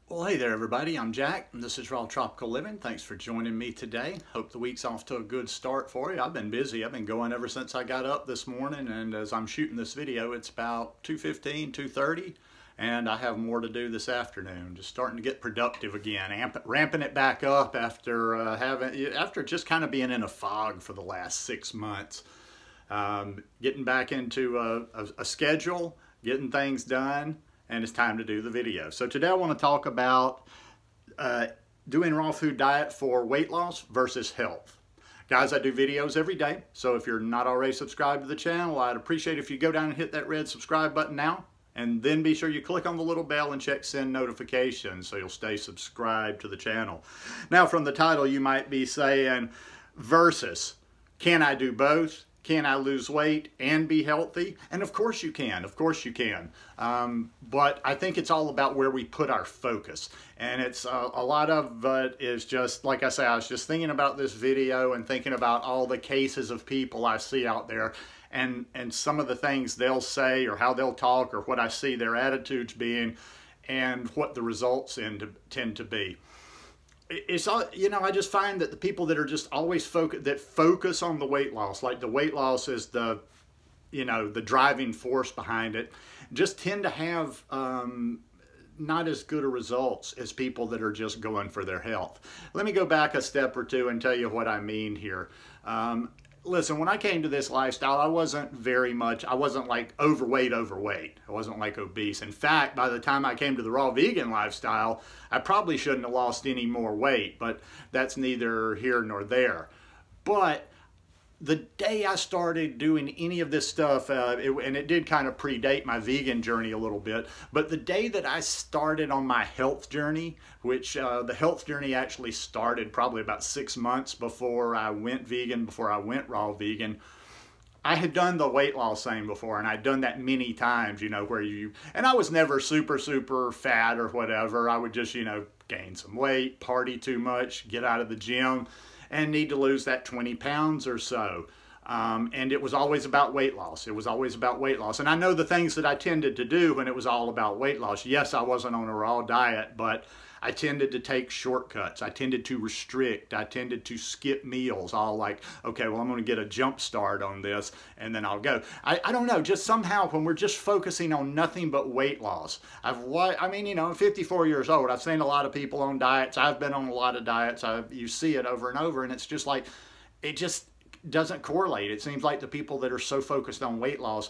Well, hey there, everybody. I'm Jack, and this is Raw Tropical Living. Thanks for joining me today. Hope the week's off to a good start for you. I've been busy. I've been going ever since I got up this morning, and as I'm shooting this video, it's about 2:15, 2:30, and I have more to do this afternoon. Just starting to get productive again, ramping it back up after just kind of being in a fog for the last 6 months. Getting back into a schedule, getting things done, and it's time to do the video. So today I want to talk about doing raw food diet for weight loss versus health. Guys, I do videos every day, so if you're not already subscribed to the channel, I'd appreciate if you go down and hit that red subscribe button now, and then be sure you click on the little bell and check send notifications so you'll stay subscribed to the channel. Now, from the title, you might be saying, versus, can I do both? Can I lose weight and be healthy? And of course you can, of course you can. But I think it's all about where we put our focus. And it's a lot of it is just, like I say, I was just thinking about this video and thinking about all the cases of people I see out there and some of the things they'll say or how they'll talk or what I see their attitudes being and what the results tend to be. It's all, you know, I just find that the people that are just always focus on the weight loss, like the weight loss is the, you know, the driving force behind it, just tend to have not as good a results as people that are just going for their health. Let me go back a step or two and tell you what I mean here. Listen, when I came to this lifestyle, I wasn't like overweight. I wasn't like obese. In fact, by the time I came to the raw vegan lifestyle, I probably shouldn't have lost any more weight, but that's neither here nor there. But the day I started doing any of this stuff, and it did kind of predate my vegan journey a little bit, but the day that I started on my health journey, which the health journey actually started probably about 6 months before I went vegan, before I went raw vegan, I had done the weight loss thing before, and I'd done that many times, you know, and I was never super fat or whatever. I would just, you know, gain some weight, party too much, get out of the gym, and need to lose that 20 pounds or so. And it was always about weight loss. It was always about weight loss. And I know the things that I tended to do when it was all about weight loss. Yes, I wasn't on a raw diet, but I tended to take shortcuts. I tended to restrict. I tended to skip meals. All like, okay, well, I'm going to get a jump start on this, and then I'll go. I don't know, just somehow when we're just focusing on nothing but weight loss. I mean, you know, I'm 54 years old. I've seen a lot of people on diets. I've been on a lot of diets. You see it over and over, and it's just like, it just doesn't correlate. It seems like the people that are so focused on weight loss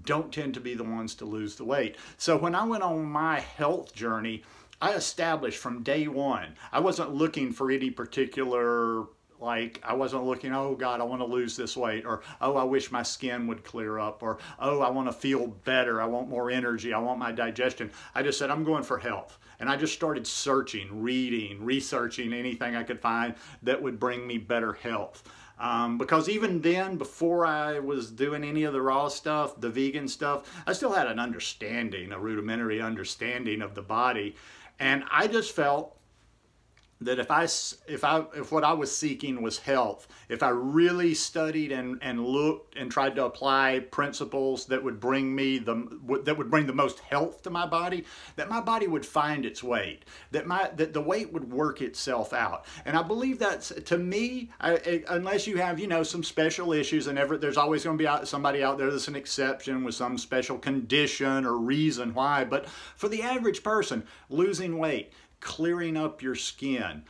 don't tend to be the ones to lose the weight. So when I went on my health journey, I established from day one, I wasn't looking for any particular, like, I wasn't looking, oh God, I want to lose this weight, or oh, I wish my skin would clear up, or oh, I want to feel better, I want more energy, I want my digestion. I just said, I'm going for health. And I just started searching, reading, researching anything I could find that would bring me better health. Because even then, before I was doing any of the raw stuff, the vegan stuff, I still had an understanding, a rudimentary understanding of the body. And I just felt that if what I was seeking was health, if I really studied and looked and tried to apply principles that would bring the most health to my body, that my body would find its weight, that the weight would work itself out. And I believe that's, to me, unless you have, you know, some special issues, and there's always going to be somebody out there that's an exception with some special condition or reason why. But for the average person, losing weight, clearing up your skin,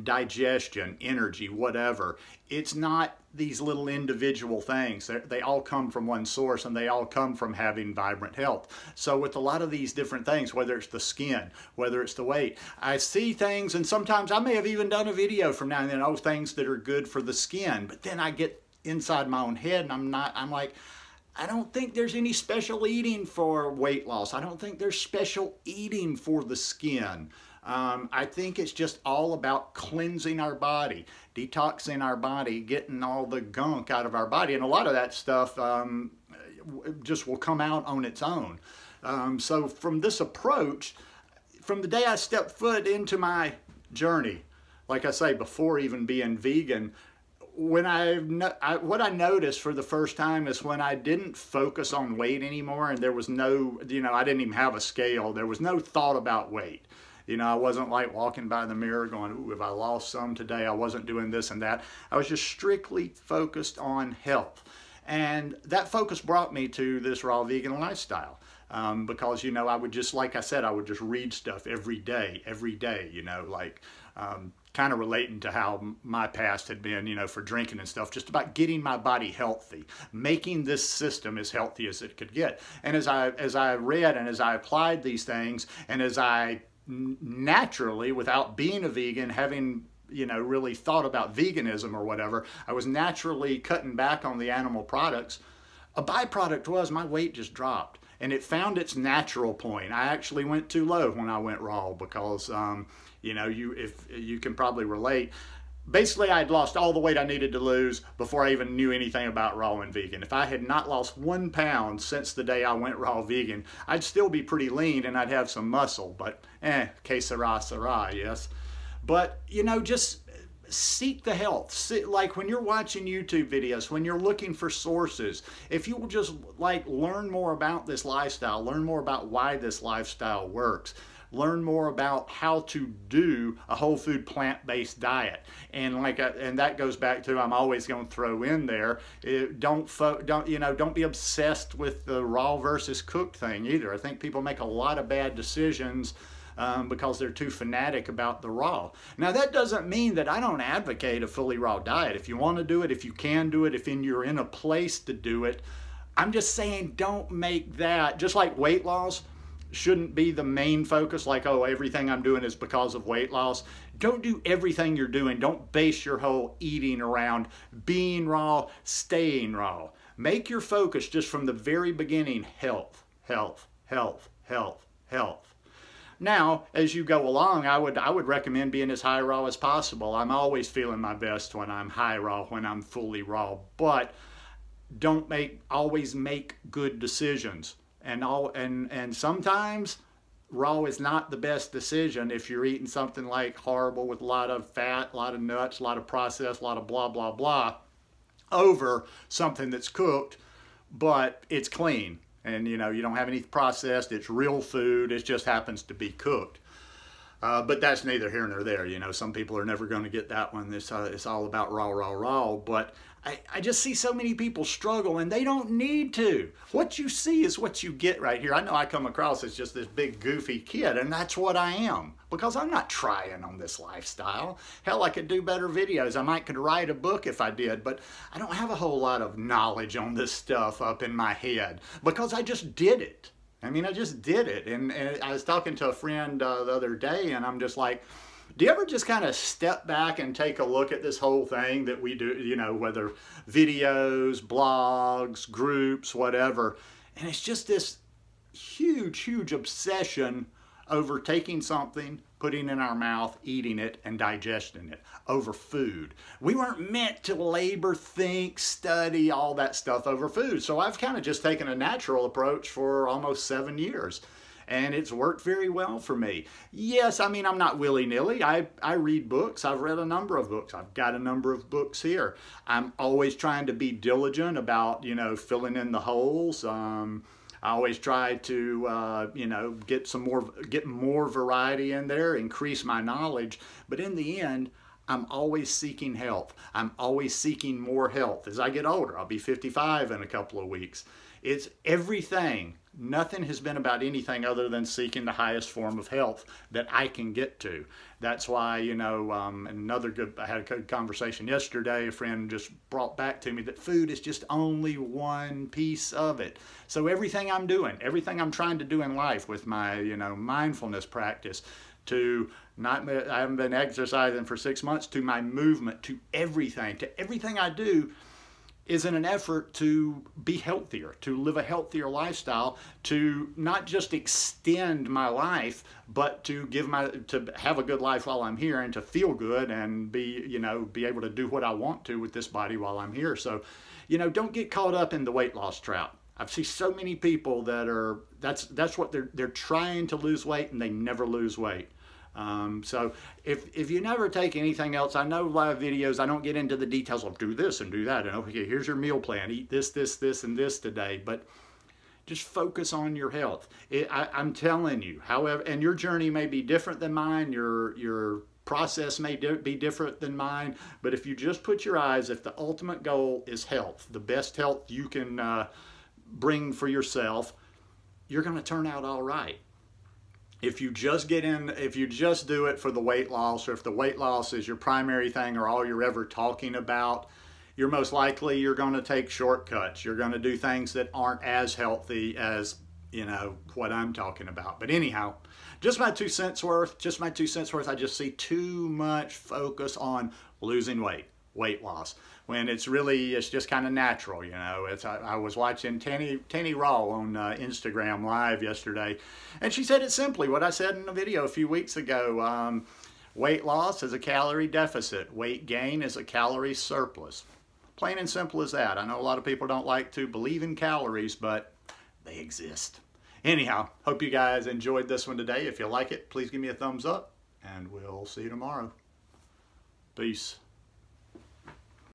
digestion, energy, whatever. It's not these little individual things. They all come from one source, and they all come from having vibrant health. So with a lot of these different things, whether it's the skin, whether it's the weight, I see things, and sometimes I may have even done a video from now and then, oh, things that are good for the skin, but then I get inside my own head and I'm like, I don't think there's any special eating for weight loss. I don't think there's special eating for the skin. I think it's just all about cleansing our body, detoxing our body, getting all the gunk out of our body. And a lot of that stuff just will come out on its own. So from this approach, from the day I stepped foot into my journey, like I say, before even being vegan, what I noticed for the first time is when I didn't focus on weight anymore, and there was no, I didn't even have a scale. There was no thought about weight. You know, I wasn't like walking by the mirror going, ooh, if I lost some today, I wasn't doing this and that. I was just strictly focused on health. And that focus brought me to this raw vegan lifestyle. Because, you know, I would just, like I said, I would just read stuff every day, you know, like kind of relating to how my past had been, you know, for drinking and stuff, just about getting my body healthy, making this system as healthy as it could get. And as I read and as I applied these things, and as I naturally, without being a vegan, having, you know, really thought about veganism or whatever, I was naturally cutting back on the animal products. A byproduct was my weight just dropped. And it found its natural point. I actually went too low when I went raw because, you know, if you can probably relate. Basically, I had lost all the weight I needed to lose before I even knew anything about raw and vegan. If I had not lost 1 pound since the day I went raw vegan, I'd still be pretty lean and I'd have some muscle. But, que sera, sera, yes. But, you know, just seek the health. Like when you're watching YouTube videos, when you're looking for sources, if you will just like learn more about this lifestyle, learn more about why this lifestyle works, learn more about how to do a whole food plant-based diet. And and that goes back to, I'm always going to throw in there, don't be obsessed with the raw versus cooked thing either. I think people make a lot of bad decisions because they're too fanatic about the raw. Now that doesn't mean that I don't advocate a fully raw diet. If you want to do it, if you can do it, if you're in a place to do it, I'm just saying don't make that, just like weight loss shouldn't be the main focus, like, oh, everything I'm doing is because of weight loss. Don't do everything you're doing. Don't base your whole eating around being raw, staying raw. Make your focus just from the very beginning, health, health, health, health, health. Now, as you go along, I would recommend being as high raw as possible. I'm always feeling my best when I'm high raw, when I'm fully raw, but always make good decisions. And sometimes raw is not the best decision if you're eating something like horrible with a lot of fat, a lot of nuts, a lot of processed, a lot of blah, blah, blah, over something that's cooked, but it's clean. And, you know, you don't have any processed, it's real food, it just happens to be cooked. But that's neither here nor there. You know, some people are never going to get that one. It's all about raw, raw, raw. But I just see so many people struggle, and they don't need to. What you see is what you get right here. I know I come across as just this big goofy kid, and that's what I am, because I'm not trying on this lifestyle. Hell, I could do better videos. I could write a book if I did, but I don't have a whole lot of knowledge on this stuff up in my head, because I just did it. I mean, I just did it. And I was talking to a friend the other day, and I'm just like, do you ever just kind of step back and take a look at this whole thing that we do, you know, whether videos, blogs, groups, whatever, and it's just this huge, huge obsession over taking something, putting it in our mouth, eating it, and digesting it, over food. We weren't meant to labor, think, study, all that stuff over food. So I've kind of just taken a natural approach for almost 7 years. And it's worked very well for me. Yes, I mean, I'm not willy-nilly. I read books. I've read a number of books. I've got a number of books here. I'm always trying to be diligent about, you know, filling in the holes. I always try to, you know, get more variety in there, increase my knowledge. But in the end, I'm always seeking health. I'm always seeking more health. As I get older, I'll be 55 in a couple of weeks. It's everything. Nothing has been about anything other than seeking the highest form of health that I can get to. That's why, you know, I had a good conversation yesterday. A friend just brought back to me that food is just only one piece of it. So everything I'm doing, everything I'm trying to do in life with my, you know, mindfulness practice, I haven't been exercising for 6 months, to my movement, to everything I do, is in an effort to be healthier, to live a healthier lifestyle, to not just extend my life, but to have a good life while I'm here, and to feel good and be able to do what I want to with this body while I'm here. So, you know, don't get caught up in the weight loss trap. I've seen so many people that that's what they're trying to lose weight, and they never lose weight. So if you never take anything else, I know a lot of videos, I don't get into the details of do this and do that, and okay, here's your meal plan, eat this, this, this, and this today, but Just focus on your health. I'm telling you, however, and your journey may be different than mine, your process may be different than mine, but if you just put your eyes, if the ultimate goal is health, the best health you can bring for yourself, you're going to turn out all right. If you just do it for the weight loss, or if the weight loss is your primary thing or all you're ever talking about, you're most likely going to take shortcuts. You're going to do things that aren't as healthy as, you know, what I'm talking about. But anyhow, just my 2 cents worth, I just see too much focus on losing weight loss, when it's just kind of natural, you know. I was watching Tanny Raw on Instagram Live yesterday, and she said it simply, what I said in a video a few weeks ago. Weight loss is a calorie deficit. Weight gain is a calorie surplus. Plain and simple as that. I know a lot of people don't like to believe in calories, but they exist. Anyhow, hope you guys enjoyed this one today. If you like it, please give me a thumbs up, and we'll see you tomorrow. Peace.